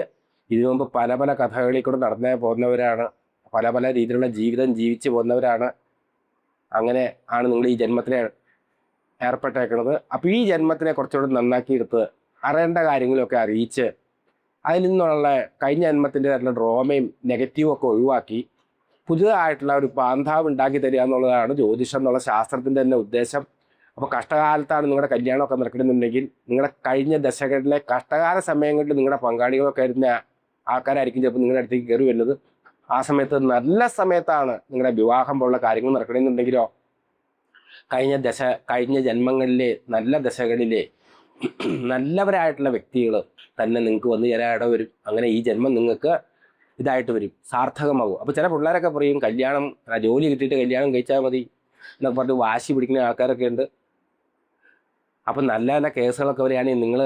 ഇതിനു മുമ്പ് പല കഥകളിൽ കൂടെ നടന്നേ പോകുന്നവരാണ്, പല രീതിയിലുള്ള ജീവിതം ജീവിച്ച് പോകുന്നവരാണ്. അങ്ങനെ ആണ് നിങ്ങൾ ഈ ജന്മത്തിനെ ഏർപ്പെട്ടേക്കുന്നത്. അപ്പോൾ ഈ ജന്മത്തിനെ കുറച്ചുകൂടെ നന്നാക്കിയെടുത്ത് അറിയേണ്ട കാര്യങ്ങളൊക്കെ അറിയിച്ച് അതിൽ നിന്നുള്ള കഴിഞ്ഞ ജന്മത്തിൻ്റെതായിട്ടുള്ള ഡ്രോമയും നെഗറ്റീവും ഒക്കെ ഒഴിവാക്കി പുതിയതായിട്ടുള്ള ഒരു പാന്താവ് ഉണ്ടാക്കി തരിക എന്നുള്ളതാണ് ജ്യോതിഷം എന്നുള്ള ശാസ്ത്രത്തിൻ്റെ തന്നെ ഉദ്ദേശം. അപ്പോൾ കഷ്ടകാലത്താണ് നിങ്ങളുടെ കല്യാണമൊക്കെ നടക്കണമെന്നുണ്ടെങ്കിൽ നിങ്ങളുടെ കഴിഞ്ഞ ദശകളിലെ കഷ്ടകാല സമയങ്ങളിൽ നിങ്ങളുടെ പങ്കാളികളൊക്കെ ആയിരുന്ന ആൾക്കാരായിരിക്കും ചിലപ്പോൾ നിങ്ങളുടെ അടുത്തേക്ക് കയറി വരുന്നത്. ആ സമയത്ത് നല്ല സമയത്താണ് നിങ്ങളുടെ വിവാഹം പോലുള്ള കാര്യങ്ങൾ നടക്കണമെന്നുണ്ടെങ്കിലോ കഴിഞ്ഞ ജന്മങ്ങളിലെ നല്ല ദശകളിലെ നല്ലവരായിട്ടുള്ള വ്യക്തികൾ തന്നെ നിങ്ങൾക്ക് വന്ന് ചേരാൻ ഇട വരും. അങ്ങനെ ഈ ജന്മം നിങ്ങൾക്ക് ഇതായിട്ട് വരും, സാർത്ഥകമാകും. അപ്പോൾ ചില പിള്ളേരൊക്കെ പറയും കല്യാണം, ജോലി കിട്ടിയിട്ട് കല്യാണം കഴിച്ചാൽ മതി എന്നൊക്കെ പറഞ്ഞ് വാശി പിടിക്കുന്ന ആൾക്കാരൊക്കെ ഉണ്ട്. അപ്പം നല്ല കേസുകളൊക്കെ വരികയാണെങ്കിൽ നിങ്ങൾ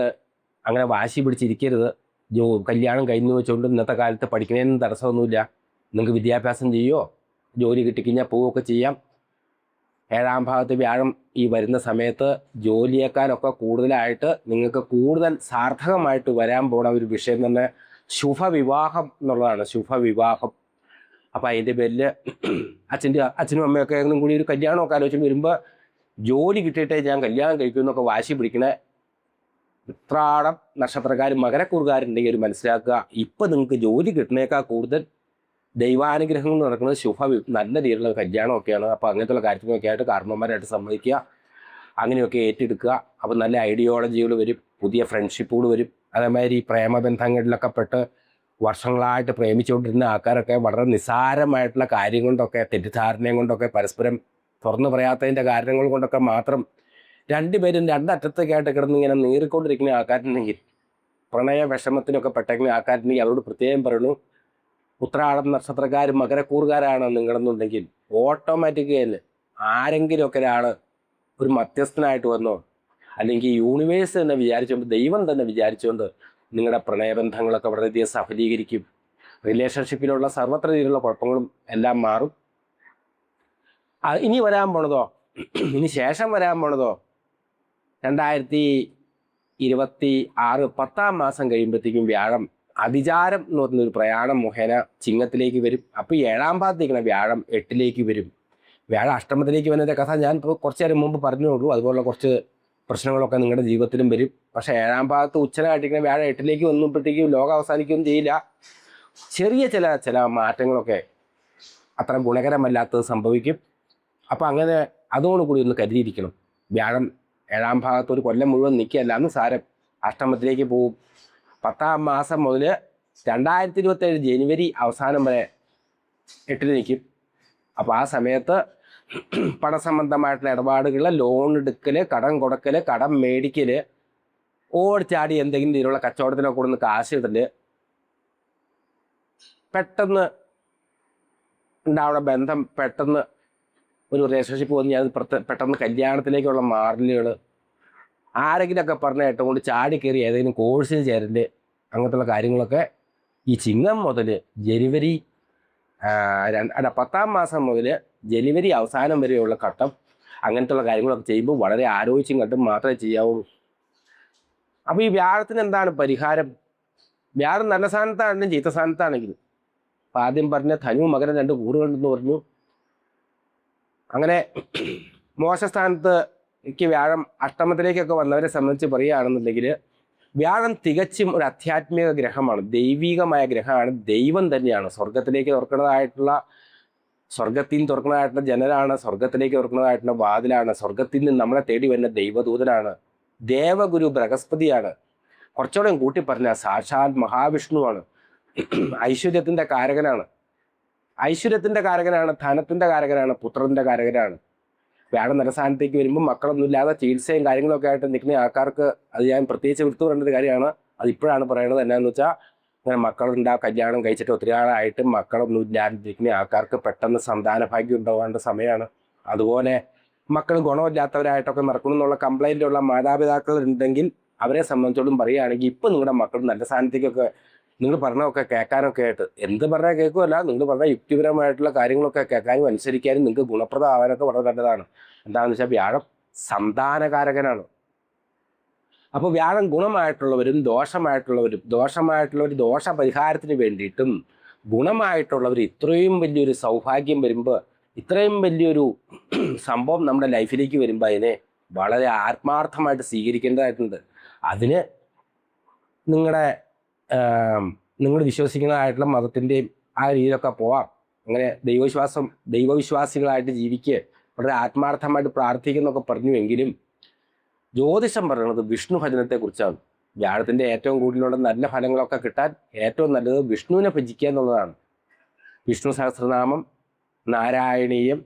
അങ്ങനെ വാശി പിടിച്ചിരിക്കരുത്. കല്യാണം കഴിഞ്ഞു വെച്ചുകൊണ്ട് ഇന്നത്തെ കാലത്ത് പഠിക്കുന്നതിനും തടസ്സമൊന്നുമില്ല. നിങ്ങൾക്ക് വിദ്യാഭ്യാസം ചെയ്യുമോ, ജോലി കിട്ടിക്കഴിഞ്ഞാൽ പോവുകയൊക്കെ ചെയ്യാം. 7ാം ഭാവത്ത് വ്യാഴം ഈ വരുന്ന സമയത്ത് ജോലിയേക്കാളൊക്കെ കൂടുതലായിട്ട് നിങ്ങൾക്ക് കൂടുതൽ സാർത്ഥകമായിട്ട് വരാൻ പോണ ഒരു വിഷയം തന്നെ ശുഭവിവാഹം എന്നുള്ളതാണ്. ശുഭവിവാഹം. അപ്പം അതിൻ്റെ പേരിൽ അച്ഛനും അമ്മയൊക്കെ കൂടി ഒരു കല്യാണമൊക്കെ ആലോചിച്ച് വരുമ്പോൾ ജോലി കിട്ടിയിട്ടേ ഞാൻ കല്യാണം കഴിക്കുമെന്നൊക്കെ വാശി പിടിക്കണ ഉത്രാടം നക്ഷത്രക്കാരും മകരക്കൂറുകാരുണ്ടെങ്കിൽ ഒരു മനസ്സിലാക്കുക, ഇപ്പം നിങ്ങൾക്ക് ജോലി കിട്ടുന്നേക്കാൾ കൂടുതൽ ദൈവാനുഗ്രഹങ്ങൾ നടക്കുന്നത് നല്ല രീതിയിലുള്ള കല്യാണമൊക്കെയാണ്. അപ്പോൾ അങ്ങനത്തെയുള്ള കാര്യത്തിനൊക്കെ ആയിട്ട് കാരണവന്മാരായിട്ട് സമ്മതിക്കുക, അങ്ങനെയൊക്കെ ഏറ്റെടുക്കുക. അപ്പോൾ നല്ല ഐഡിയോളജികൾ വരും, പുതിയ ഫ്രണ്ട്ഷിപ്പുകൾ വരും. അതേമാതിരി പ്രേമബന്ധങ്ങളിലൊക്കെ പെട്ട് വർഷങ്ങളായിട്ട് പ്രേമിച്ചുകൊണ്ടിരുന്ന ആൾക്കാരൊക്കെ വളരെ നിസ്സാരമായിട്ടുള്ള കാര്യം കൊണ്ടൊക്കെ, തെറ്റിദ്ധാരണയും കൊണ്ടൊക്കെ, പരസ്പരം തുറന്നു പറയാത്തതിൻ്റെ കാരണങ്ങൾ കൊണ്ടൊക്കെ മാത്രം രണ്ടുപേരും രണ്ടറ്റത്തൊക്കെ ആയിട്ട് കിടന്ന് ഇങ്ങനെ നീറിക്കൊണ്ടിരിക്കുന്ന ആൾക്കാരുണ്ടെങ്കിൽ, പ്രണയ വിഷമത്തിനൊക്കെ പെട്ടെങ്കിൽ ആൾക്കാരുണ്ടെങ്കിൽ അവരോട് പ്രത്യേകം പറയുന്നു, ഉത്രാടം നക്ഷത്രക്കാരും മകരക്കൂറുകാരാണ് നിങ്ങളെന്നുണ്ടെങ്കിൽ ഓട്ടോമാറ്റിക്കലി ആരെങ്കിലുമൊക്കെ ഒരാൾ ഒരു മധ്യസ്ഥനായിട്ട് വന്നോ, അല്ലെങ്കിൽ യൂണിവേഴ്സ് തന്നെ വിചാരിച്ചുകൊണ്ട്, ദൈവം തന്നെ വിചാരിച്ചുകൊണ്ട് നിങ്ങളുടെ പ്രണയബന്ധങ്ങളൊക്കെ വളരെയധികം സഫലീകരിക്കും. റിലേഷൻഷിപ്പിലുള്ള സർവ്വത്ര രീതിയിലുള്ള കുഴപ്പങ്ങളും എല്ലാം മാറും. ഇനി വരാൻ പോണതോ, ഇനി ശേഷം വരാൻ പോണതോ 2026 10ാം മാസം കഴിയുമ്പോഴത്തേക്കും വ്യാഴം അതിചാരം എന്ന് പറഞ്ഞൊരു പ്രയാണം മുഖേന ചിങ്ങത്തിലേക്ക് വരും. അപ്പോൾ 7ാം ഭാഗത്തേക്കാണ് വ്യാഴം 8ലേക്ക് വരും. വ്യാഴം അഷ്ടമത്തിലേക്ക് വരുന്നതിൻ്റെ കഥ ഞാൻ ഇപ്പോൾ കുറച്ച് നേരം മുമ്പ് പറഞ്ഞോളൂ. അതുപോലുള്ള കുറച്ച് പ്രശ്നങ്ങളൊക്കെ നിങ്ങളുടെ ജീവിതത്തിലും വരും. പക്ഷേ 7ാം ഭാഗത്ത് ഉച്ചനായിട്ടിരിക്കുന്ന വ്യാഴം 8ലേക്ക് വന്നപ്പോഴത്തേക്കും ലോകം അവസാനിക്കുകയൊന്നും ചെയ്യില്ല. ചെറിയ ചില മാറ്റങ്ങളൊക്കെ അത്ര ഗുണകരമല്ലാത്തത് സംഭവിക്കും. അപ്പോൾ അങ്ങനെ അതോടുകൂടി ഒന്ന് കരുതിയിരിക്കണം. വ്യാഴം 7ാം ഭാഗത്ത് ഒരു കൊല്ലം മുഴുവൻ നിൽക്കുകയല്ല എന്ന് സാരം, അഷ്ടമത്തിലേക്ക് പോവും. 10ാം മാസം മുതൽ 2027 ജനുവരി അവസാനം വരെ 8ൽ നിൽക്കും. അപ്പോൾ ആ സമയത്ത് പണസംബന്ധമായിട്ടുള്ള ഇടപാടുകൾ, ലോൺ എടുക്കൽ, കടം കൊടുക്കൽ, കടം മേടിക്കൽ, ഓടിച്ചാടി എന്തെങ്കിലും രീതിയിലുള്ള കച്ചവടത്തിനൊക്കെ കൊടുന്ന് കാശ് ഇടൽ, പെട്ടെന്ന് ഉണ്ടാവുന്ന ബന്ധം പെട്ടെന്ന് ഒരു റിലേഷൻഷിപ്പ് വന്ന് ഞാൻ പെട്ടെന്ന് കല്യാണത്തിലേക്കുള്ള മാറലുകൾ, ആരെങ്കിലുമൊക്കെ പറഞ്ഞ കേട്ടുകൊണ്ട് ചാടി കയറി ഏതെങ്കിലും കോഴ്സിന് ചേരല്, അങ്ങനത്തുള്ള കാര്യങ്ങളൊക്കെ ഈ ചിങ്ങം മുതൽ ജനുവരി 10ാം മാസം മുതൽ ജനുവരി അവസാനം വരെയുള്ള ഘട്ടം അങ്ങനത്തുള്ള കാര്യങ്ങളൊക്കെ ചെയ്യുമ്പോൾ വളരെ ആലോചിച്ചും കണ്ടും മാത്രമേ ചെയ്യാവുള്ളൂ. അപ്പോൾ ഈ വ്യാഴത്തിന് എന്താണ് പരിഹാരം? വ്യാഴം നല്ല സ്ഥാനത്താണെങ്കിലും ചീത്ത സ്ഥാനത്താണെങ്കിലും, അപ്പോൾ ആദ്യം പറഞ്ഞ ധനു മകരം 2 കൂറുകളുണ്ടെന്ന് പറഞ്ഞു. അങ്ങനെ മോശസ്ഥാനത്തേക്ക് വ്യാഴം അഷ്ടമത്തിലേക്കൊക്കെ വന്നവരെ സംബന്ധിച്ച് പറയുകയാണെന്നുണ്ടെങ്കിൽ വ്യാഴം തികച്ചും ഒരു ആധ്യാത്മിക ഗ്രഹമാണ്, ദൈവികമായ ഗ്രഹമാണ്, ദൈവം തന്നെയാണ്. സ്വർഗത്തിൽ നിന്ന് തുറക്കുന്നതായിട്ടുള്ള ജനലാണ്, സ്വർഗത്തിലേക്ക് തുറക്കുന്നതായിട്ടുള്ള വാതിലാണ്, സ്വർഗത്തിൽ നിന്ന് നമ്മളെ തേടി വരുന്ന ദൈവദൂതനാണ്, ദേവഗുരു ബൃഹസ്പതിയാണ്, കുറച്ചുകൂടെ കൂട്ടി പറഞ്ഞാൽ സാക്ഷാൽ മഹാവിഷ്ണുവാണ്, ഐശ്വര്യത്തിൻ്റെ കാരകനാണ്, ധനത്തിൻ്റെ കാരകനാണ്, പുത്രൻ്റെ കാരകനാണ്. വ്യാഴം നരസ്ഥാനത്തേക്ക് വരുമ്പോൾ മക്കളൊന്നും ഇല്ലാതെ ചികിത്സയും കാര്യങ്ങളൊക്കെ ആയിട്ട് നിൽക്കുന്ന ആൾക്കാർക്ക് അത് ഞാൻ പ്രത്യേകിച്ച് എടുത്തു പറയേണ്ട ഒരു കാര്യമാണ്. അത് ഇപ്പോഴാണ് പറയുന്നത്. എന്നാന്ന് വെച്ചാൽ അങ്ങനെ മക്കളുണ്ടാവും, കല്യാണം കഴിച്ചിട്ട് ഒത്തിരി ആളായിട്ട് മക്കളൊന്നും ഇല്ലാതിരിക്കുന്ന ആൾക്കാർക്ക് പെട്ടെന്ന് സന്താന ഭാഗ്യം ഉണ്ടാവേണ്ട സമയമാണ്. അതുപോലെ മക്കൾ ഗുണമില്ലാത്തവരായിട്ടൊക്കെ നടക്കണം എന്നുള്ള കംപ്ലൈൻ്റുള്ള മാതാപിതാക്കൾ ഉണ്ടെങ്കിൽ അവരെ സംബന്ധിച്ചോളം പറയുകയാണെങ്കിൽ ഇപ്പം നിങ്ങളുടെ മക്കൾ നല്ല സ്ഥാനത്തേക്കൊക്കെ നിങ്ങൾ പറഞ്ഞതൊക്കെ കേൾക്കാനൊക്കെ ആയിട്ട്, എന്ത് പറഞ്ഞാൽ കേൾക്കുമല്ല, നിങ്ങൾ പറഞ്ഞാൽ യുക്തിപരമായിട്ടുള്ള കാര്യങ്ങളൊക്കെ കേൾക്കാനും അനുസരിക്കാനും നിങ്ങൾക്ക് ഗുണപ്രദമാവാനൊക്കെ വളരെ നല്ലതാണ്. എന്താണെന്ന് വെച്ചാൽ വ്യാഴം സന്താനകാരകനാണ്. അപ്പോൾ വ്യാഴം ഗുണമായിട്ടുള്ളവരും ദോഷമായിട്ടുള്ളവർ ദോഷ പരിഹാരത്തിന് വേണ്ടിയിട്ടും ഗുണമായിട്ടുള്ളവർ ഇത്രയും വലിയൊരു സൗഭാഗ്യം വരുമ്പോൾ, ഇത്രയും വലിയൊരു സംഭവം നമ്മുടെ ലൈഫിലേക്ക് വരുമ്പോൾ അതിനെ വളരെ ആത്മാർത്ഥമായിട്ട് സ്വീകരിക്കേണ്ടതായിട്ടുണ്ട്. അതിന് നിങ്ങൾ വിശ്വസിക്കുന്നതായിട്ടുള്ള മതത്തിൻ്റെയും ആ രീതിയിലൊക്കെ പോവാം. അങ്ങനെ ദൈവവിശ്വാസികളായിട്ട് ജീവിക്കുക, വളരെ ആത്മാർത്ഥമായിട്ട് പ്രാർത്ഥിക്കുന്നൊക്കെ പറഞ്ഞുവെങ്കിലും ജ്യോതിഷം പറയുന്നത് വിഷ്ണു ഭജനത്തെക്കുറിച്ചാണ്. വ്യാഴത്തിൻ്റെ ഏറ്റവും കൂടുതലുള്ള നല്ല ഫലങ്ങളൊക്കെ കിട്ടാൻ ഏറ്റവും നല്ലത് വിഷ്ണുവിനെ ഭജിക്കുക എന്നുള്ളതാണ്. വിഷ്ണു സഹസ്രനാമം, നാരായണീയം,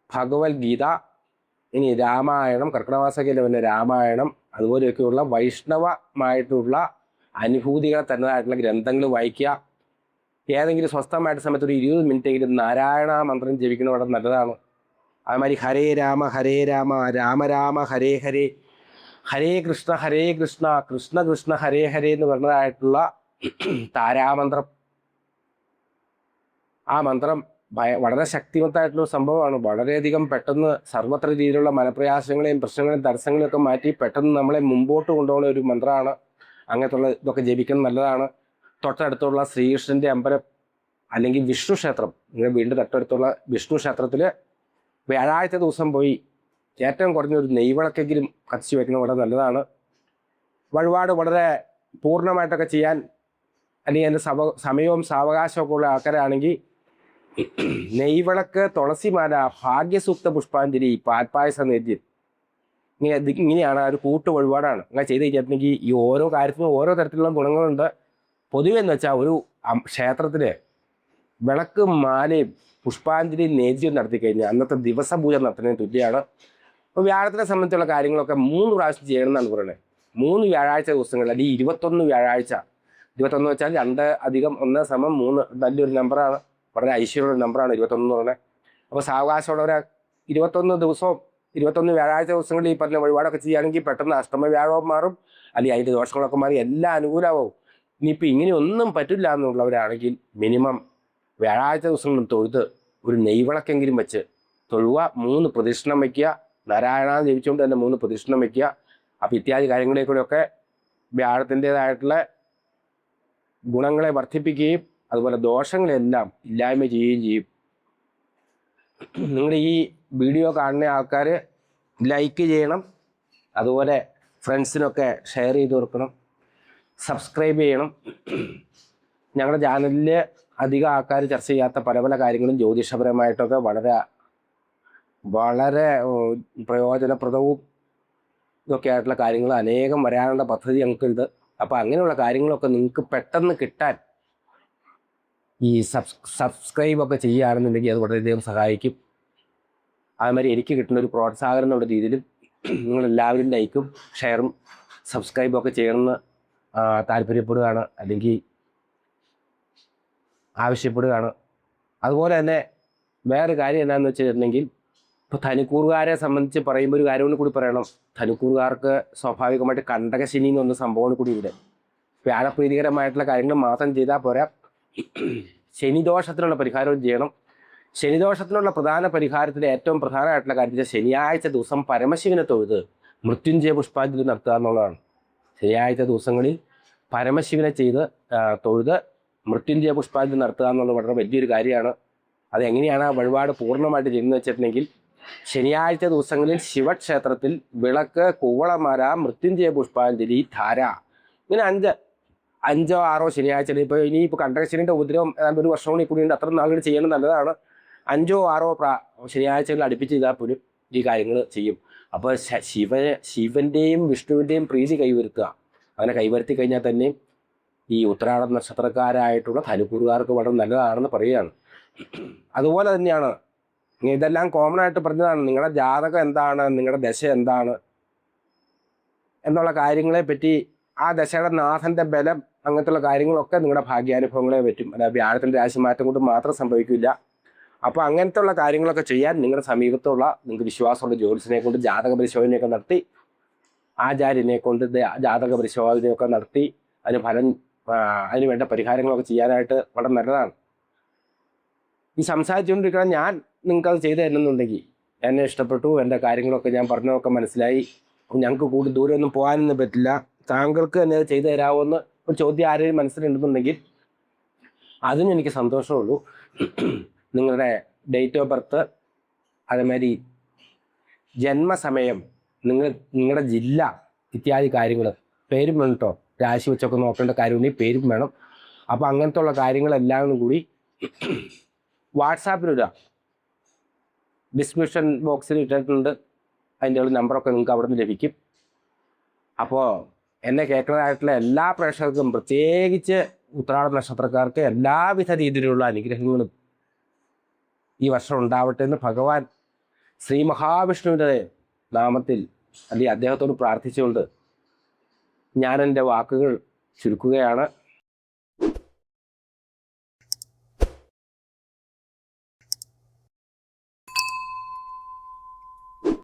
ഭഗവത്ഗീത, ഇനി രാമായണം, കർക്കിടകമാസത്തിലെ പിന്നെ രാമായണം, അതുപോലെയൊക്കെയുള്ള വൈഷ്ണവമായിട്ടുള്ള അനുഭൂതികളെ തന്നതായിട്ടുള്ള ഗ്രന്ഥങ്ങൾ വായിക്കുക. ഏതെങ്കിലും സ്വസ്ഥമായിട്ട് സമയത്ത് ഒരു 20 മിനിറ്റെങ്കിലും നാരായണ മന്ത്രം ജപിക്കുന്നത് വളരെ നല്ലതാണ്. അതുമാതിരി ഹരേ രാമ രാമ രാമ ഹരേ ഹരേ, ഹരേ കൃഷ്ണ കൃഷ്ണ കൃഷ്ണ ഹരേ ഹരേ എന്ന് പറഞ്ഞതായിട്ടുള്ള താരാമന്ത്രം, ആ മന്ത്രം വളരെ ശക്തിമത്തായിട്ടുള്ള സംഭവമാണ്. വളരെയധികം പെട്ടെന്ന് സർവത്ര രീതിയിലുള്ള മനപ്രയാസങ്ങളെയും പ്രശ്നങ്ങളെയും തടസ്സങ്ങളെയും ഒക്കെ മാറ്റി പെട്ടെന്ന് നമ്മളെ മുമ്പോട്ട് കൊണ്ടുപോകുന്ന ഒരു മന്ത്രമാണ്. അങ്ങനത്തുള്ള ഇതൊക്കെ ജപിക്കുന്നത് നല്ലതാണ്. തൊട്ടടുത്തുള്ള ശ്രീകൃഷ്ണൻ്റെ അമ്പലം അല്ലെങ്കിൽ വിഷ്ണു ക്ഷേത്രം, നിങ്ങൾ വീണ്ടും തൊട്ടടുത്തുള്ള വിഷ്ണു ക്ഷേത്രത്തിൽ വ്യാഴാഴ്ച ദിവസം പോയി ഏറ്റവും കുറഞ്ഞൊരു നെയ്വിളക്കെങ്കിലും കത്തിച്ച് വയ്ക്കുന്നത് വളരെ നല്ലതാണ്. വഴിപാട് വളരെ പൂർണ്ണമായിട്ടൊക്കെ ചെയ്യാൻ അല്ലെങ്കിൽ അതിൻ്റെ സമയവും സാവകാശമൊക്കെ ഉള്ള ആൾക്കാരാണെങ്കിൽ നെയ്വിളക്ക്, തുളസിമാല, ഭാഗ്യസൂക്ത പുഷ്പാഞ്ജലി, പാൽപ്പായസ നേദ്യം, ഇങ്ങനെയാണ് ഒരു കൂട്ട് വഴിപാടാണ്. അങ്ങനെ ചെയ്ത് കഴിഞ്ഞിട്ടുണ്ടെങ്കിൽ ഈ ഓരോ കാര്യത്തിനും ഓരോ തരത്തിലുള്ള ഗുണങ്ങളുണ്ട്. പൊതുവെ എന്ന് വെച്ചാൽ ഒരു ക്ഷേത്രത്തിൽ വിളക്ക്, മാലയും പുഷ്പാഞ്ജലി നേദ്യം നടത്തി കഴിഞ്ഞാൽ അന്നത്തെ ദിവസപൂജ നടത്തുന്നതിന് തുല്യമാണ്. അപ്പോൾ വ്യാഴത്തിനെ സംബന്ധിച്ചുള്ള കാര്യങ്ങളൊക്കെ 3 പ്രാവശ്യം ചെയ്യണം എന്നാണ് പറയുന്നത്. 3 വ്യാഴാഴ്ച ദിവസങ്ങളിൽ, അല്ലെങ്കിൽ 21 വ്യാഴാഴ്ച. 21 വെച്ചാൽ 2 + 1 = 3, നല്ലൊരു നമ്പറാണ്, വളരെ ഐശ്വര്യമുള്ള നമ്പറാണ് 21 എന്ന് പറയുന്നത്. അപ്പോൾ സാവകാശമുള്ളവരെ 21 ദിവസവും 21 വ്യാഴാഴ്ച ദിവസങ്ങളിൽ ഈ പറഞ്ഞ വഴിപാടൊക്കെ ചെയ്യുകയാണെങ്കിൽ പെട്ടെന്ന് അഷ്ടമ വ്യാഴവും മാറും, അല്ലെങ്കിൽ അതിൻ്റെ ദോഷങ്ങളൊക്കെ മാറി എല്ലാം അനുകൂലമാവും. ഇനിയിപ്പോൾ ഇങ്ങനെയൊന്നും പറ്റില്ല എന്നുള്ളവരാണെങ്കിൽ മിനിമം വ്യാഴാഴ്ച ദിവസങ്ങളും തൊഴുത് ഒരു നെയ്വിളക്കെങ്കിലും വെച്ച് തൊഴുക, 3 പ്രദക്ഷിണം വയ്ക്കുക, നാരായണ ജപിച്ചുകൊണ്ട് തന്നെ 3 പ്രദക്ഷിണം വയ്ക്കുക. അപ്പോൾ ഇത്യാദി കാര്യങ്ങളിലേക്കൂടെയൊക്കെ വ്യാഴത്തിൻ്റെതായിട്ടുള്ള ഗുണങ്ങളെ വർദ്ധിപ്പിക്കുകയും അതുപോലെ ദോഷങ്ങളെല്ലാം ഇല്ലായ്മ ചെയ്യുകയും ചെയ്യും. നിങ്ങളുടെ ഈ വീഡിയോ കാണുന്ന ആൾക്കാർ ലൈക്ക് ചെയ്യണം, അതുപോലെ ഫ്രണ്ട്സിനൊക്കെ ഷെയർ ചെയ്ത് കൊടുക്കണം, സബ്സ്ക്രൈബ് ചെയ്യണം. ഞങ്ങളുടെ ചാനലിൽ അധികം ആൾക്കാർ ചർച്ച ചെയ്യാത്ത പല പല കാര്യങ്ങളും ജ്യോതിഷപരമായിട്ടൊക്കെ വളരെ വളരെ പ്രയോജനപ്രദവും ഇതൊക്കെ ആയിട്ടുള്ള കാര്യങ്ങൾ അനേകം വരാനുള്ള പദ്ധതി ഞങ്ങൾക്കുണ്ട്. അപ്പോൾ അങ്ങനെയുള്ള കാര്യങ്ങളൊക്കെ നിങ്ങൾക്ക് പെട്ടെന്ന് കിട്ടാൻ ഈ സബ്സ്ക്രൈബൊക്കെ ചെയ്യുകയാണെന്നുണ്ടെങ്കിൽ അത് വളരെയധികം സഹായിക്കും. അതുമാതിരി എനിക്ക് കിട്ടുന്ന ഒരു പ്രോത്സാഹനം എന്നുള്ള രീതിയിലും നിങ്ങളെല്ലാവരും ലൈക്കും ഷെയറും സബ്സ്ക്രൈബും ഒക്കെ ചെയ്യണമെന്ന് താല്പര്യപ്പെടുകയാണ്, അല്ലെങ്കിൽ ആവശ്യപ്പെടുകയാണ്. അതുപോലെ തന്നെ വേറൊരു കാര്യം എന്താണെന്ന് വെച്ചിട്ടുണ്ടെങ്കിൽ, ഇപ്പോൾ ധനുക്കൂറുകാരെ സംബന്ധിച്ച് പറയുമ്പോൾ ഒരു കാര്യം കൂടി പറയണം. ധനുക്കൂറുകാർക്ക് സ്വാഭാവികമായിട്ട് കണ്ടകശനി എന്ന് പറഞ്ഞ സംഭവം കൂടി ഇവിടെ. വ്യാഴപ്രീതികരമായിട്ടുള്ള കാര്യങ്ങൾ മാത്രം ചെയ്താൽ പോരാ, ശനിദോഷത്തിനുള്ള പരിഹാരവും ചെയ്യണം. ശനിദോഷത്തിനുള്ള പ്രധാന പരിഹാരത്തിലെ ഏറ്റവും പ്രധാനമായിട്ടുള്ള കാര്യം ശനിയാഴ്ച ദിവസം പരമശിവനെ തൊഴുത് മൃത്യുഞ്ജയ പുഷ്പാഞ്ജലി നടത്തുക എന്നുള്ളതാണ്. ശനിയാഴ്ച ദിവസങ്ങളിൽ പരമശിവനെ തൊഴുത് മൃത്യുഞ്ജയ പുഷ്പാഞ്ജലി നടത്തുക എന്നുള്ളത് വളരെ വലിയൊരു കാര്യമാണ്. അതെങ്ങനെയാണ് ആ വഴിപാട് പൂർണ്ണമായിട്ട് ചെയ്യുന്നത് വെച്ചിട്ടുണ്ടെങ്കിൽ, ശനിയാഴ്ച ദിവസങ്ങളിൽ ശിവക്ഷേത്രത്തിൽ വിളക്ക്, കൂവളമാല, മൃത്യുഞ്ജയ പുഷ്പാഞ്ജലി, ധാര, ഇങ്ങനെ അഞ്ചോ ആറോ ശനിയാഴ്ച. ഇനിയിപ്പോൾ കണ്ടകശനിയുടെ ഉപദ്രവം ഏതാണ്ട് ഒരു വർഷം കൂടി കൂടിയുണ്ട്, അത്ര നാളുകൾ ചെയ്യണം നല്ലതാണ്. 5ഓ 6ഓ ശനിയാഴ്ചകൾ അടുപ്പിച്ച് ചെയ്താൽ പോലും ഈ കാര്യങ്ങൾ ചെയ്യും. അപ്പോൾ ശിവന്റെയും വിഷ്ണുവിൻ്റെയും പ്രീതി കൈവരുത്തുക. അങ്ങനെ കൈവരുത്തി കഴിഞ്ഞാൽ തന്നെ ഈ ഉത്രാട നക്ഷത്രക്കാരായിട്ടുള്ള ധനുക്കൂറുകാർക്ക് വളരെ നല്ലതാണെന്ന് പറയുകയാണ്. അതുപോലെ തന്നെയാണ്, ഇതെല്ലാം കോമൺ ആയിട്ട് പറഞ്ഞതാണ്. നിങ്ങളുടെ ജാതകം എന്താണ്, നിങ്ങളുടെ ദശ എന്താണ് എന്നുള്ള കാര്യങ്ങളെ പറ്റി, ആ ദശയുടെ നാഥന്റെ ബലം, അങ്ങനത്തുള്ള കാര്യങ്ങളൊക്കെ നിങ്ങളുടെ ഭാഗ്യാനുഭവങ്ങളെ പറ്റും. അല്ല, വ്യാഴത്തിൻ്റെ രാശിമാറ്റം കൊണ്ട് മാത്രം സംഭവിക്കില്ല. അപ്പോൾ അങ്ങനത്തെ ഉള്ള കാര്യങ്ങളൊക്കെ ചെയ്യാൻ നിങ്ങളുടെ സമീപത്തുള്ള നിങ്ങൾക്ക് വിശ്വാസമുള്ള ജ്യോത്സ്യനെ കൊണ്ട് ജാതക പരിശോധനയൊക്കെ നടത്തി, ആചാര്യനെ കൊണ്ട് ജാതക പരിശോധനയൊക്കെ നടത്തി അതിന് വേണ്ട പരിഹാരങ്ങളൊക്കെ ചെയ്യാനായിട്ട് വളരെ നല്ലതാണ്. ഈ സംസാരിച്ചുകൊണ്ടിരിക്കണം ഞാൻ നിങ്ങൾക്കത് ചെയ്തു തരുന്നുണ്ടെങ്കിൽ എന്നെ ഇഷ്ടപ്പെട്ടു, എൻ്റെ കാര്യങ്ങളൊക്കെ ഞാൻ പറഞ്ഞതൊക്കെ മനസ്സിലായി, ഞങ്ങൾക്ക് കൂടുതൽ ദൂരമൊന്നും പോകാനൊന്നും പറ്റില്ല, താങ്കൾക്ക് തന്നെ അത് ചെയ്തു തരാമോന്ന് ഒരു ചോദ്യം ആരെയും മനസ്സിലുണ്ടെന്നുണ്ടെങ്കിൽ അതിനും എനിക്ക് സന്തോഷമുള്ളൂ. നിങ്ങളുടെ ഡേറ്റ് ഓഫ് ബർത്ത്, അതേമാതിരി ജന്മസമയം, നിങ്ങളുടെ ജില്ല ഇത്യാദി കാര്യങ്ങൾ, പേരും വേണം കേട്ടോ. രാശി വെച്ചൊക്കെ നോക്കേണ്ട കാര്യമുണ്ടെങ്കിൽ പേരും വേണം. അപ്പോൾ അങ്ങനത്തെ ഉള്ള കാര്യങ്ങളെല്ലാം കൂടി വാട്സാപ്പിലിടുക. ഡിസ്ക്രിപ്ഷൻ ബോക്സിൽ ഇട്ടിട്ടുണ്ട്, അതിൻ്റെ ഉള്ള നമ്പറൊക്കെ നിങ്ങൾക്ക് അവിടെ നിന്ന് ലഭിക്കും. അപ്പോൾ എന്നെ കേൾക്കുന്നതായിട്ടുള്ള എല്ലാ പ്രേക്ഷകർക്കും, പ്രത്യേകിച്ച് ഉത്രാട നക്ഷത്രക്കാർക്ക് എല്ലാവിധ രീതിയിലുള്ള അനുഗ്രഹങ്ങളും ഈ വർഷം ഉണ്ടാവട്ടെ എന്ന് ഭഗവാൻ ശ്രീ മഹാവിഷ്ണുവിൻ്റെ നാമത്തിൽ അല്ലെങ്കിൽ അദ്ദേഹത്തോട് പ്രാർത്ഥിച്ചുകൊണ്ട് ഞാൻ എൻ്റെ വാക്കുകൾ ചുരുക്കുകയാണ്.